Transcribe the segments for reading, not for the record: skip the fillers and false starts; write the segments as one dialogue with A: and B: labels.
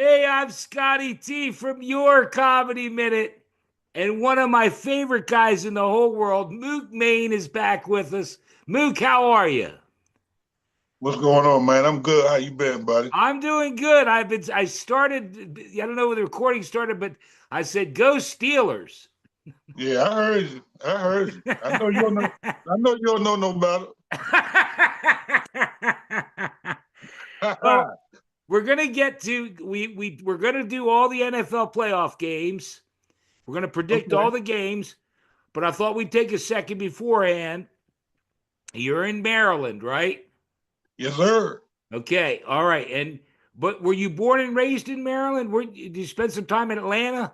A: Hey, I'm Scotty T from Your Comedy Minute. And one of my favorite guys in the whole world, Mook Maine, is back with us. Mook, how are you?
B: What's going on, man? I'm good. How you been, buddy?
A: I'm doing good. I started, I don't know when the recording started, but I said, go Steelers.
B: Yeah, I heard you. I heard you. I know you don't know. I know you don't know no better.
A: Well, we're gonna get to we're gonna do all the NFL playoff games. We're gonna predict
B: Okay.
A: all the games, but I thought we'd take a second beforehand. You're in Maryland, right?
B: Yes, sir.
A: Okay, all right. And but were you born and raised in Maryland? Did you spend some time in Atlanta?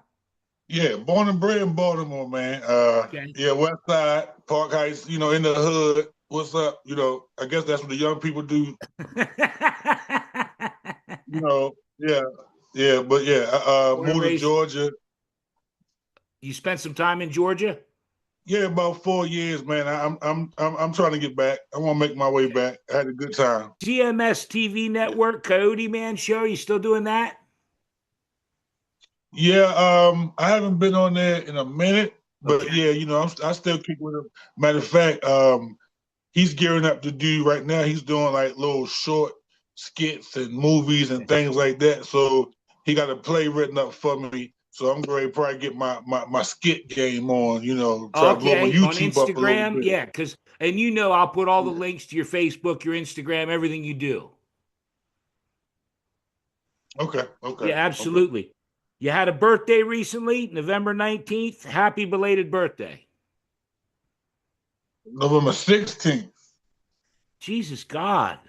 B: Yeah, born and bred in Baltimore, man.
A: Okay.
B: Yeah, West Side, Park Heights. In the hood. What's up? I guess that's what the young people do. Yeah, yeah. But yeah,
A: Born and
B: moved to
A: raised.
B: Georgia.
A: You spent some time in Georgia?
B: Yeah, about 4 years, man. I'm trying to get back. I want to make my way
A: Okay.
B: back. I had a good time.
A: GMS TV network, Coyote Man show. You still doing that?
B: Yeah, I haven't been on there in a minute, but
A: Okay.
B: yeah, I still keep with him. Matter of fact, he's gearing up to do right now. He's doing like little short skits and movies and things like that. So he got a play written up for me. So I'm going to probably get my skit game on. Try to blow my
A: Okay. On
B: YouTube up a little
A: Instagram?
B: bit.
A: Yeah, because and I'll put all the links to your Facebook, your Instagram, everything you do.
B: Okay, okay,
A: Yeah,
B: okay.
A: absolutely. You had a birthday recently, November 19th. Happy belated birthday.
B: November 16th.
A: Jesus God.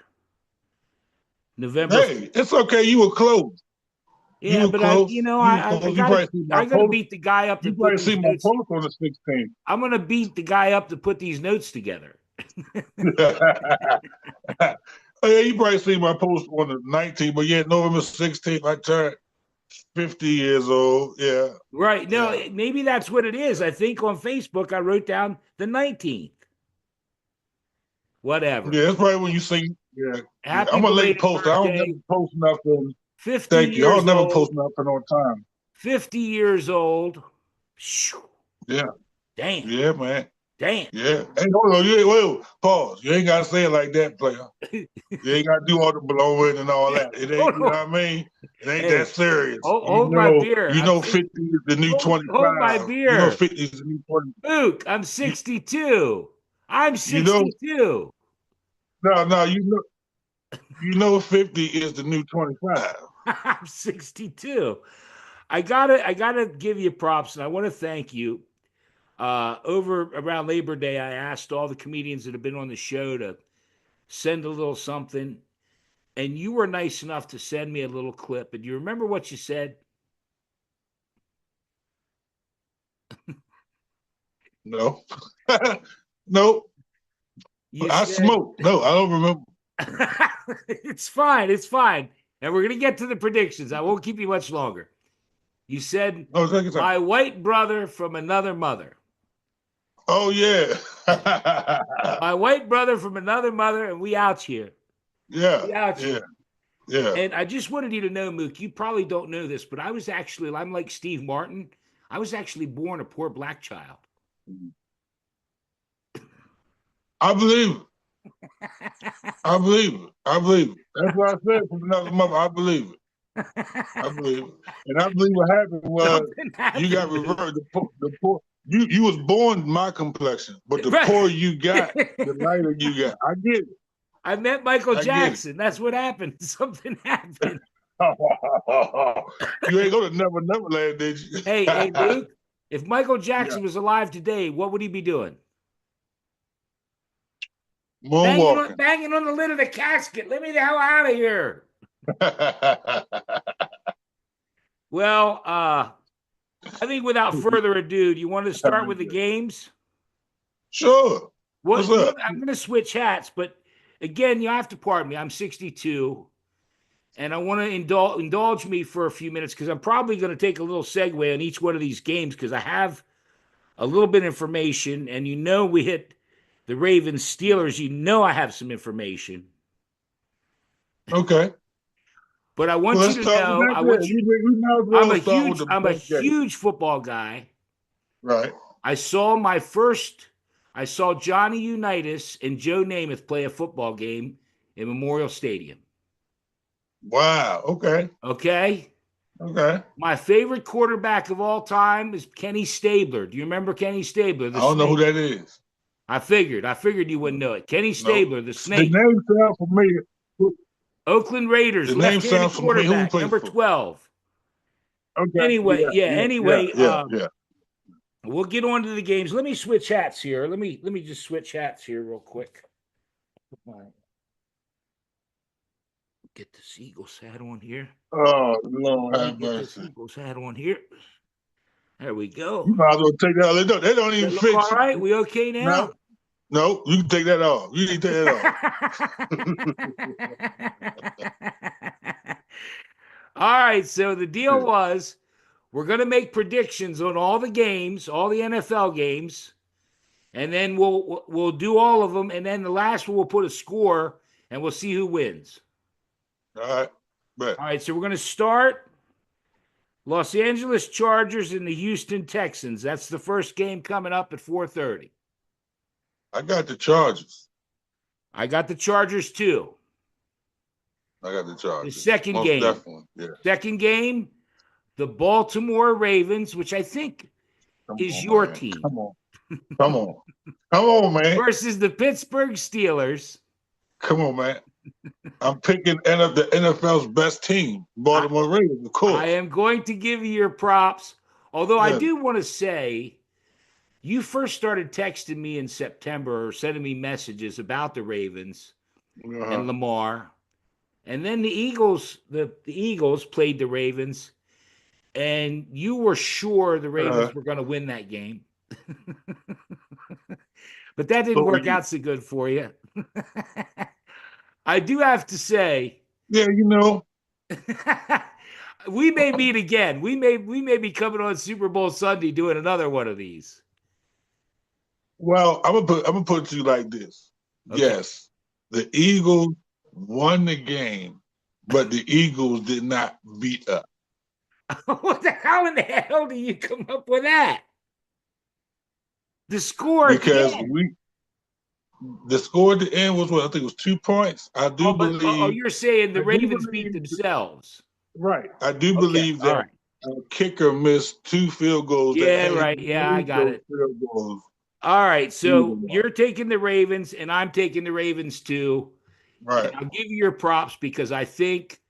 A: November.
B: Hey, it's okay. You were close. You
A: Yeah,
B: were
A: but I,
B: close. You were
A: I
B: close. You
A: gotta,
B: probably see my
A: I gotta
B: post.
A: beat the guy up to
B: You
A: put
B: probably
A: these
B: see my
A: notes.
B: post on the 16th.
A: I'm gonna beat the guy up to put these notes together.
B: Oh, yeah, you probably see my post on the 19th, but yeah, November 16th, I turned 50 years old. Yeah,
A: Right. No,
B: yeah,
A: maybe that's what it is. I think on Facebook I wrote down the 19th. Whatever.
B: yeah. That's probably when you see. Yeah, yeah.
A: Happy
B: I'm a late
A: belated
B: poster. I don't never
A: birthday.
B: post nothing.
A: 50
B: Thank you. I don't
A: years
B: never
A: old.
B: post nothing on time.
A: 50 years old. Phew.
B: Yeah,
A: Damn.
B: yeah, man.
A: Damn.
B: Yeah. Hey, hold on. You ain't, wait, pause. You ain't gotta say it like that, player. You ain't gotta do all the blowing and all that. It ain't.
A: Hold
B: You know
A: on.
B: what I mean? It ain't that
A: Hey,
B: serious.
A: hold my beer.
B: You know, 50 is the new
A: Hold my
B: 25. You know,
A: beer.
B: 50 is the new 20.
A: Luke, I'm
B: You,
A: 62. I'm
B: you know,
A: 62.
B: no, you know, 50 is the new 25.
A: I'm 62. I gotta give you props, and I want to thank you. Over around Labor Day, I asked all the comedians that have been on the show to send a little something, and you were nice enough to send me a little clip. And you remember what you said?
B: No. No.
A: You
B: I
A: said
B: smoke. No, I don't remember.
A: it's fine, it's fine. And we're gonna get to the predictions. I won't keep you much longer. You said
B: Oh, take your time.
A: my white brother from another mother.
B: Oh, yeah.
A: My white brother from another mother, and we out here.
B: Yeah,
A: We out
B: yeah,
A: here.
B: yeah.
A: And I just wanted you to know, Mook, you probably don't know this, but I'm like Steve Martin. I was actually born a poor black child.
B: I believe it. I believe it. I believe it. That's what I said from another mother. I believe it. I believe it. And I believe what happened was
A: Something
B: you got
A: happened, Mook.
B: reversed. The poor, you was born my complexion, but the
A: Right.
B: poorer you got, the lighter you got. I get it.
A: I met Michael
B: I get it.
A: Jackson. That's what happened. Something happened.
B: You ain't go to Never Never Land, did you?
A: Hey, Mook, if Michael
B: Yeah.
A: Jackson was alive today, what would he be doing?
B: Moonwalking.
A: Banging on the lid of the casket. Let me the hell out of here. Well, I think without further ado, do you want to start with the games?
B: Sure.
A: Well,
B: What's up?
A: I'm going to switch hats, but again, you have to pardon me. I'm 62, and I want to indulge me for a few minutes because I'm probably going to take a little segue on each one of these games because I have a little bit of information, and we hit the Ravens Steelers. I have some information.
B: Okay.
A: But I want
B: Well,
A: you
B: let's
A: to
B: start with
A: know,
B: that. We might as well start with the
A: I'm a
B: best game.
A: huge football guy.
B: Right.
A: I saw Johnny Unitas and Joe Namath play a football game in Memorial Stadium.
B: Wow. Okay.
A: Okay.
B: Okay.
A: My favorite quarterback of all time is Kenny Stabler. Do you remember Kenny Stabler, the
B: I don't know who
A: Snake?
B: that is.
A: I figured you wouldn't know it. Kenny
B: No.
A: Stabler, the
B: The
A: Snake.
B: name sounds familiar.
A: Oakland
B: The
A: Raiders,
B: name
A: left-handed
B: sounds familiar. Who he
A: quarterback,
B: plays
A: number
B: for?
A: 12.
B: Okay.
A: Anyway,
B: Yeah.
A: we'll get on to the games. Let me switch hats here. Let me just switch hats here real quick. Get this Eagles hat on here.
B: Oh, Lord
A: Let me
B: have
A: get this
B: mercy.
A: Eagles hat on here. There we go.
B: You might as well take that off. They don't even
A: That look
B: fit
A: all
B: you.
A: right? We okay now?
B: No, you can take that off. You need to take that off.
A: All right. So the deal was we're going to make predictions on all the games, all the NFL games, and then we'll do all of them. And then the last one we'll put a score, and we'll see who wins.
B: All right. Bet.
A: All right. So we're going to start Los Angeles Chargers and the Houston Texans. That's the first game coming up at 4:30.
B: I got the Chargers.
A: I got the Chargers too.
B: I got the Chargers.
A: The second
B: Most
A: game.
B: Definitely. Yeah.
A: Second game, the Baltimore Ravens, which I think is your team.
B: Come on, man.
A: Versus the Pittsburgh Steelers.
B: Come on, man. I'm picking the NFL's best team, Baltimore Ravens, of course.
A: I am going to give you your props. Although I do want to say, you first started texting me in September or sending me messages about the Ravens and Lamar. And then the Eagles played the Ravens, and you were sure the Ravens were going to win that game. But that didn't work out so good for you. I do have to say.
B: Yeah, you know.
A: We may meet again. We may be coming on Super Bowl Sunday doing another one of these.
B: Well, I'm gonna put it to you like this. Okay. Yes, the Eagles won the game, but the Eagles did not beat us.
A: How in the hell do you come up with that? The score
B: because
A: at the end.
B: The score at the end was what I think it was 2 points. I do believe.
A: Oh, you're saying the Ravens beat themselves,
B: right? I do believe that kicker missed 2 field goals.
A: Yeah, right. Yeah, I got it. All right, so you're taking the Ravens, and I'm taking the Ravens too.
B: Right.
A: And I'll give you your props because I think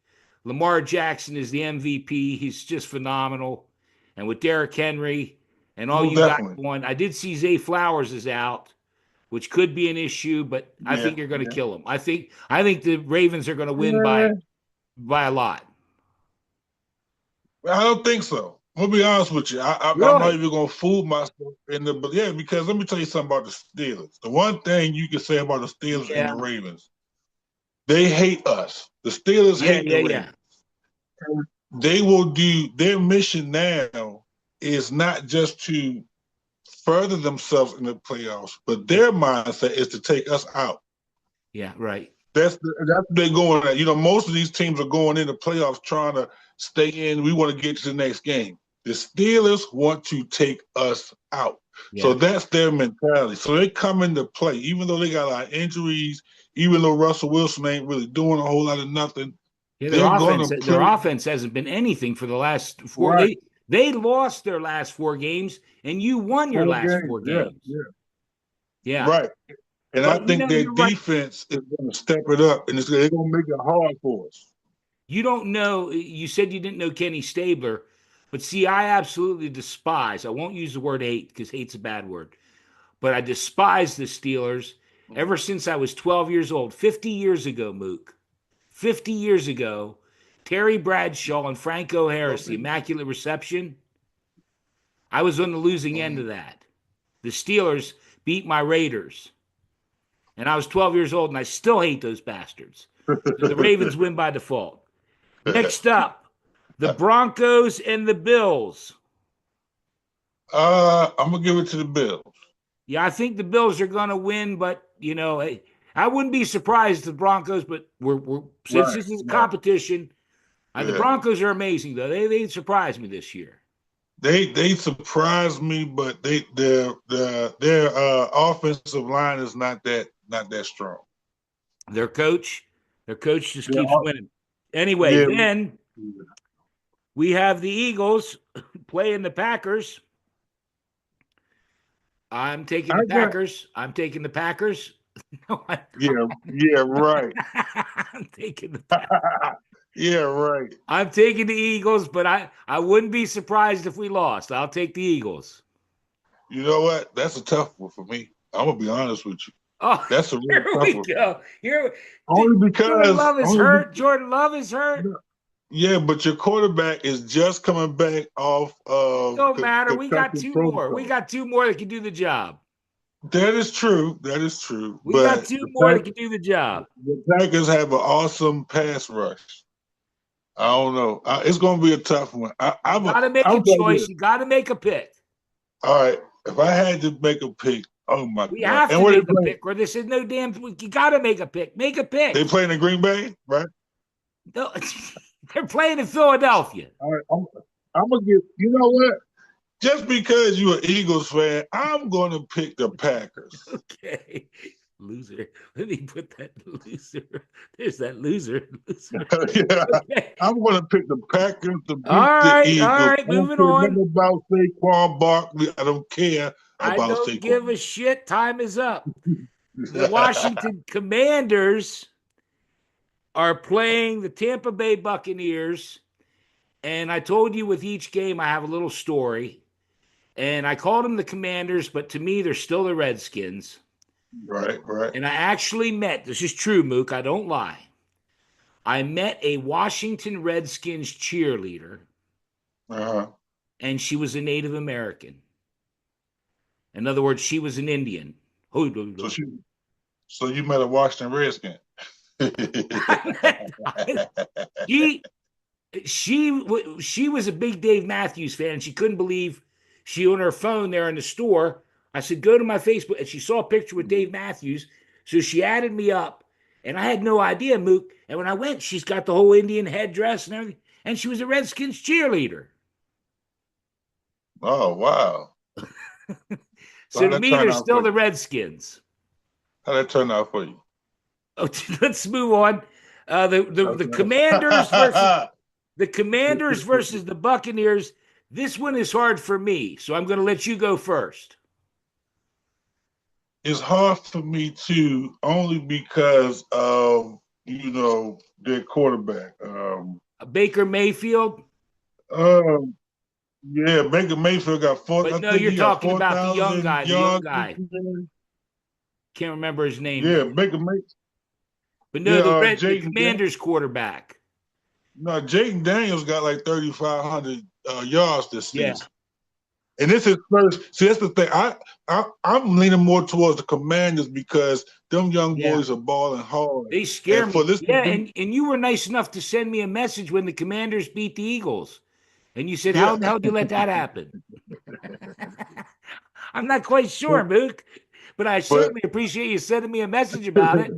A: Lamar Jackson is the MVP. He's just phenomenal. And with Derrick Henry and all got going, I did see Zay Flowers is out, which could be an issue, but I think you're going to kill him. I think the Ravens are going to win by a lot.
B: I don't think so. I'm going to be honest with you. I'm not even going to fool myself because let me tell you something about the Steelers. The one thing you can say about the Steelers and the Ravens, they hate us. The Steelers hate the Ravens. They will do their mission now is not just to further themselves in the playoffs, but their mindset is to take us out.
A: Yeah, right.
B: That's what they're going at. You know, most of these teams are going into playoffs trying to stay in. We want to get to the next game. The Steelers want to take us out. Yeah. So that's their mentality. So they come into play, even though they got a lot of injuries, even though Russell Wilson ain't really doing a whole lot of nothing.
A: Yeah, their offense hasn't been anything for the last 4. Right. They lost their last 4 games, and you won your last 4 games. Yeah.
B: Right. And but I think their defense is going to step it up, and they're going to make it hard for us.
A: You don't know. You said you didn't know Kenny Stabler, but see, I absolutely despise. I won't use the word hate because hate's a bad word, but I despise the Steelers ever since I was 12 years old. 50 years ago, Mook. 50 years ago, Terry Bradshaw and Franco Harris, the Immaculate Reception. I was on the losing end of that. The Steelers beat my Raiders. And I was 12 years old, and I still hate those bastards. The Ravens win by default. Next up, the Broncos and the Bills.
B: I'm going to give it to the Bills.
A: Yeah, I think the Bills are going to win, but, you know, I wouldn't be surprised if the Broncos, but since this is a competition, The
B: Yeah.
A: Broncos are amazing though. They surprised me this year.
B: They surprised me, but their offensive line is not that strong.
A: Their coach just
B: Yeah,
A: keeps winning. Anyway,
B: yeah,
A: then we have the Eagles playing the Packers. I'm taking
B: I
A: the
B: got
A: Packers. I'm taking the Packers. No,
B: yeah, right.
A: I'm taking the Packers.
B: Yeah, right.
A: I'm taking the Eagles, but I wouldn't be surprised if we lost. I'll take the Eagles.
B: You know what? That's a tough one for me. I'm gonna be honest with you.
A: Oh,
B: That's a real
A: here
B: tough
A: we
B: one.
A: go. Here,
B: Only
A: Jordan
B: because
A: Love is hurt. Jordan Love is hurt.
B: yeah, but your quarterback is just coming back off of
A: Don't matter. We got
B: concussion
A: two more. We
B: protocol.
A: got two more that can do the job.
B: That is true. That is true.
A: We got
B: But
A: two more that can do the job.
B: The Packers have an awesome pass rush. I don't know. It's going to be a tough one.
A: You got to make a choice. You got to make a pick.
B: All right. If I had to make a pick, oh my
A: We
B: God!
A: have
B: And
A: to
B: where
A: make
B: they
A: a
B: play?
A: pick, or this is no damn. You got to make a pick. Make a pick.
B: They playing in Green Bay, right?
A: No, they're playing in Philadelphia.
B: All right. I'm gonna get. You know what? Just because you're an Eagles fan, I'm going to pick the Packers.
A: Okay. Loser. Let me put that loser. There's that loser.
B: Yeah.
A: Okay.
B: I'm going to pick the Packers to beat
A: the
B: Eagles.
A: All right, moving on.
B: I don't care about Saquon Barkley. I don't care about
A: I don't
B: Saquon.
A: give a shit. Time is up. The Washington Commanders are playing the Tampa Bay Buccaneers. And I told you with each game, I have a little story. And I called them the Commanders, but to me, they're still the Redskins.
B: Right.
A: And I actually met, this is true, Mook, I don't lie. I met a Washington Redskins cheerleader, and she was a Native American. In other words, she was an Indian.
B: So you met a Washington Redskin.
A: She was a big Dave Matthews fan, and she couldn't believe she on her phone there in the store. I said, go to my Facebook, and she saw a picture with Dave Matthews, so she added me up, and I had no idea, Mook. And when I went, she's got the whole Indian headdress and everything, and she was a Redskins cheerleader.
B: Oh, wow.
A: So to me, they're still the Redskins.
B: How'd that turn out for you?
A: Oh, let's move on. The Commanders versus the Buccaneers. This one is hard for me, so I'm going to let you go first.
B: It's hard for me too, only because of their quarterback,
A: Baker Mayfield.
B: Yeah, Baker Mayfield got 4.
A: But no, you're talking about the young guy. The young guy. Can't remember his name.
B: Yeah, Baker Mayfield.
A: But no, the Commanders quarterback.
B: No, Jaden Daniels got like 3,500 yards this season.
A: Yeah.
B: And this is first. See, that's the thing. I'm leaning more towards the Commanders because them young boys are balling hard.
A: They scare me. And you were nice enough to send me a message when the Commanders beat the Eagles. And you said, how the hell did you let that happen? I'm not quite sure, Mook. But I certainly appreciate you sending me a message about it.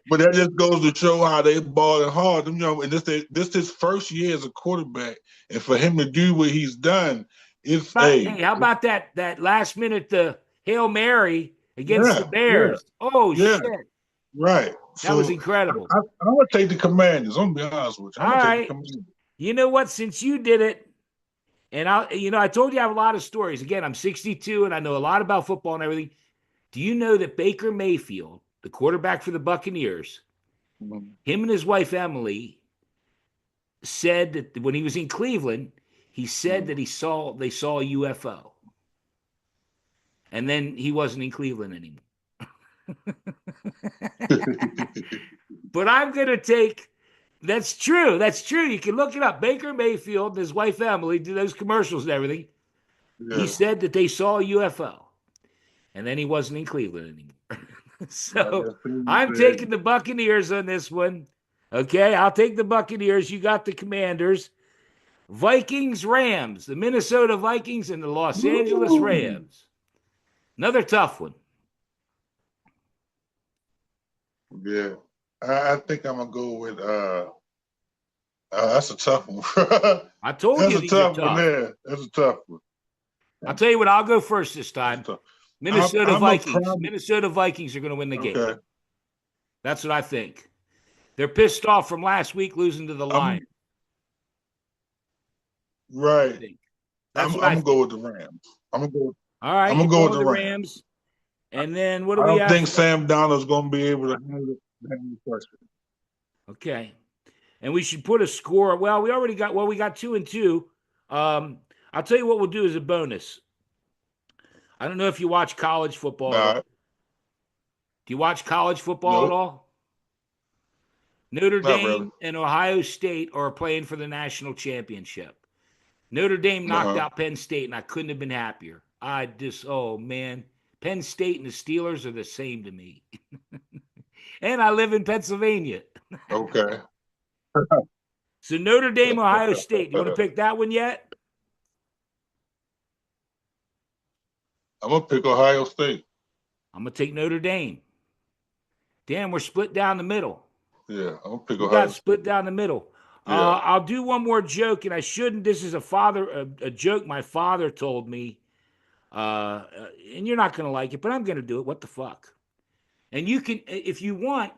B: But that just goes to show how they balling hard. And this his first year as a quarterback. And for him to do what he's done,
A: how about that last minute Hail Mary against the Bears?
B: Yeah.
A: Oh, shit.
B: Right.
A: That was incredible.
B: I'm going to take the Commanders. I'm going to be honest with you.
A: All right. You know what? Since you did it, and I told you I have a lot of stories. Again, I'm 62, and I know a lot about football and everything. Do you know that Baker Mayfield, the quarterback for the Buccaneers, him and his wife, Emily, said that when he was in Cleveland, he said that they saw a UFO. And then he wasn't in Cleveland anymore. But I'm going to take, that's true. You can look it up. Baker Mayfield and his wife, Emily, did those commercials and everything. Yeah. He said that they saw a UFO. And then he wasn't in Cleveland anymore. So I'm taking the Buccaneers on this one. Okay, I'll take the Buccaneers. You got the Commanders. Vikings, Rams, the Minnesota Vikings and the Los Angeles Rams. Another tough one.
B: Yeah, I think I'm gonna go with That's a tough one.
A: I told
B: That's
A: you
B: a
A: these are
B: tough one
A: tough.
B: there. That's a tough one.
A: I'll tell you what, I'll go first this time. Minnesota
B: I'm a
A: Vikings.
B: prime.
A: Minnesota Vikings are going to win the game.
B: Okay.
A: That's what I think. They're pissed off from last week losing to the
B: I'm
A: Lions. I
B: right.
A: think. That's
B: I'm
A: what I
B: gonna go
A: think.
B: with the Rams. I'm gonna go.
A: All right,
B: I'm
A: you're
B: gonna go
A: going
B: with
A: with
B: the
A: the
B: Rams.
A: Rams. And then what do
B: I
A: we
B: don't
A: have?
B: think Sam Donald's gonna be able to handle the pressure.
A: Okay. And we should put a score. Well, we got 2-2. I'll tell you what we'll do as a bonus. I don't know if you watch college football at all.
B: All right.
A: Do you watch college football at
B: Nope.
A: all? Notre
B: Not really.
A: Dame and Ohio State are playing for the national championship. Notre Dame knocked
B: Uh-huh.
A: out Penn State, and I couldn't have been happier. Oh man, Penn State and the Steelers are the same to me. And I live in Pennsylvania.
B: Okay.
A: So Notre Dame, Ohio State. Do you want to pick that one yet?
B: I'm gonna pick Ohio State.
A: I'm going to take Notre Dame. Damn, we're split down the middle.
B: Yeah, I'm gonna pick
A: We
B: Ohio
A: got
B: State.
A: split down the middle.
B: Yeah.
A: I'll do one more joke, and I shouldn't. This is a joke my father told me, and you're not going to like it, but I'm going to do it. What the fuck? And you can, if you want.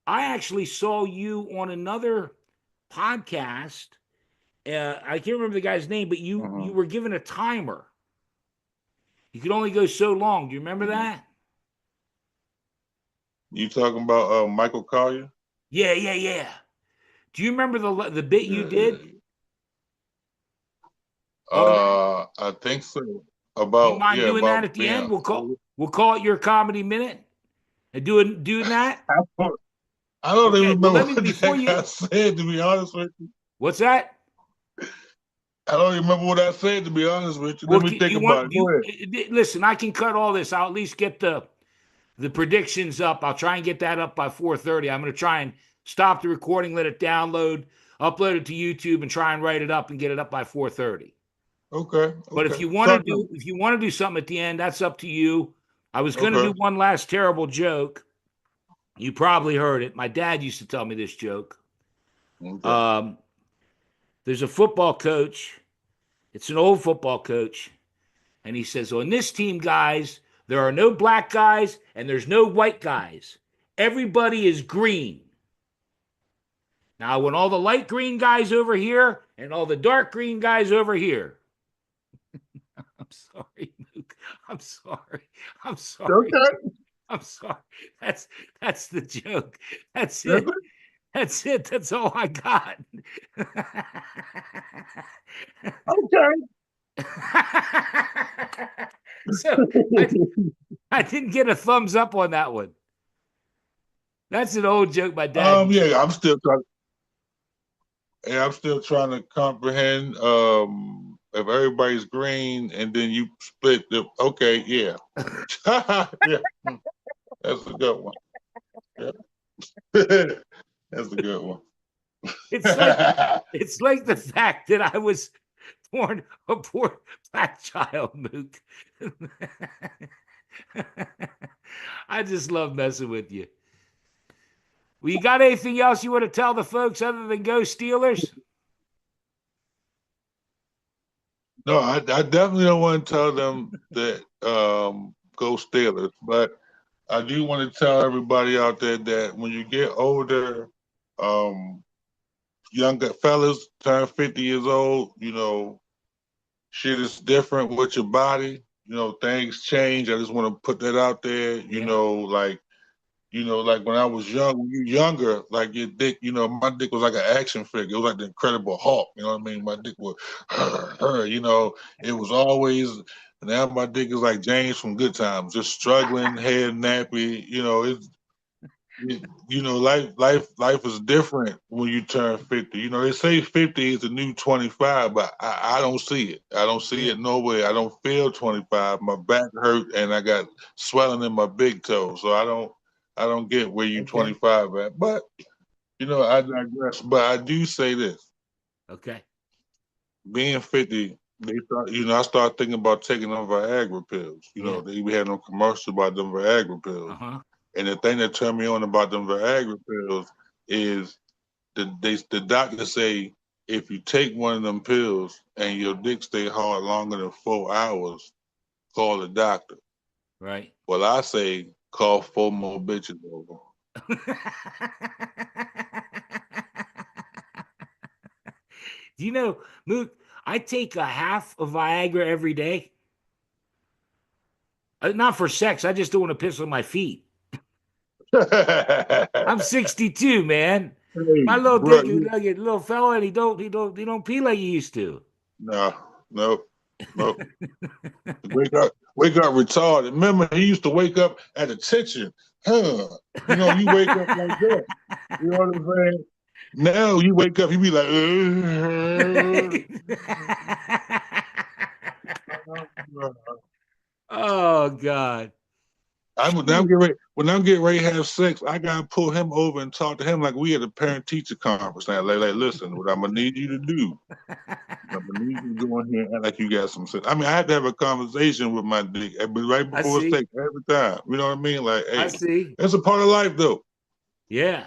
A: I actually saw you on another podcast. I can't remember the guy's name, but you were given a timer. You could only go so long. Do you remember that?
B: You talking about Michael Collier?
A: Yeah. Do you remember the bit you did?
B: I think so.
A: Do you mind doing that at the
B: being
A: end? We'll call it your comedy minute. And doing that.
B: I don't even remember
A: let me
B: what
A: before
B: that
A: you.
B: guy said. To be honest with you,
A: What's that?
B: I don't even remember what I said. To be honest with you,
A: Well,
B: let me think about it. Go ahead.
A: Listen, I can cut all this. I'll at least get the predictions up. I'll try and get that up by 4:30. I'm going to try and stop the recording, let it download, upload it to YouTube, and try and write it up and get it up by 4:30.
B: Okay.
A: But if you want to do something at the end, that's up to you. I was going to do one last terrible joke. You probably heard it. My dad used to tell me this joke.
B: Okay.
A: There's a football coach. It's an old football coach. And he says, on this team, guys, there are no black guys and there's no white guys. Everybody is green. Now, I want all the light green guys over here and all the dark green guys over here. I'm sorry, Mook. I'm sorry.
B: Okay.
A: I'm sorry. That's the joke. That's it. That's it. That's all I got.
B: Okay.
A: So I didn't get a thumbs up on that one. That's an old joke my dad.
B: Yeah, I'm still trying to comprehend. If everybody's green and then you split the yeah. Yeah. That's a good one. Yeah. That's a good one.
A: It's like the fact that I was born a poor black child, Mook. I just love messing with you. Well, you got anything else you want to tell the folks other than go Steelers?
B: No, I definitely don't want to tell them that go Steelers, but I do want to tell everybody out there that when you get older, younger fellas turn 50 years old, shit is different with your body. Things change. I just want to put that out there. Like when I was young, when you're younger, like your dick, my dick was like an action figure. It was like the Incredible Hulk. You know what I mean? My dick was, it was always. Now my dick is like James from Good Times, just struggling, head nappy. Life is different when you turn 50. They say 50 is the new 25, but I don't see it. I don't see it nowhere. I don't feel 25. My back hurt and I got swelling in my big toe. So I don't get where you 25 at. But I digress. But I do say this.
A: Okay.
B: Being 50, I started thinking about taking them Viagra pills. We had no commercial about them Viagra pills. And the thing that turned me on about them Viagra pills is the doctors say if you take one of them pills and your dick stay hard longer than 4 hours, call the doctor.
A: Right.
B: Well, I say call 4 more bitches over.
A: Do you know, Mook, I take a half of Viagra every day. Not for sex. I just don't want to piss on my feet. I'm 62, man.
B: Hey,
A: My little
B: bro,
A: dick is like a little fella, and he don't pee like he used to.
B: no, no, no. Wake up retarded. Remember, he used to wake up at attention. Huh. You wake up like that. You know what I'm saying? Now you wake up, he be like,
A: Oh God.
B: when I'm getting ready to have sex, I gotta pull him over and talk to him like we at a parent teacher conference. Like, listen, what I'm gonna need you to do. I'm gonna need you to go in here and act like you got some sense. I mean, I had to have a conversation with my dick, but right
A: I
B: before
A: see.
B: sex every time. You know what I mean? Like,
A: I
B: hey,
A: see.
B: that's a part of life, though.
A: Yeah.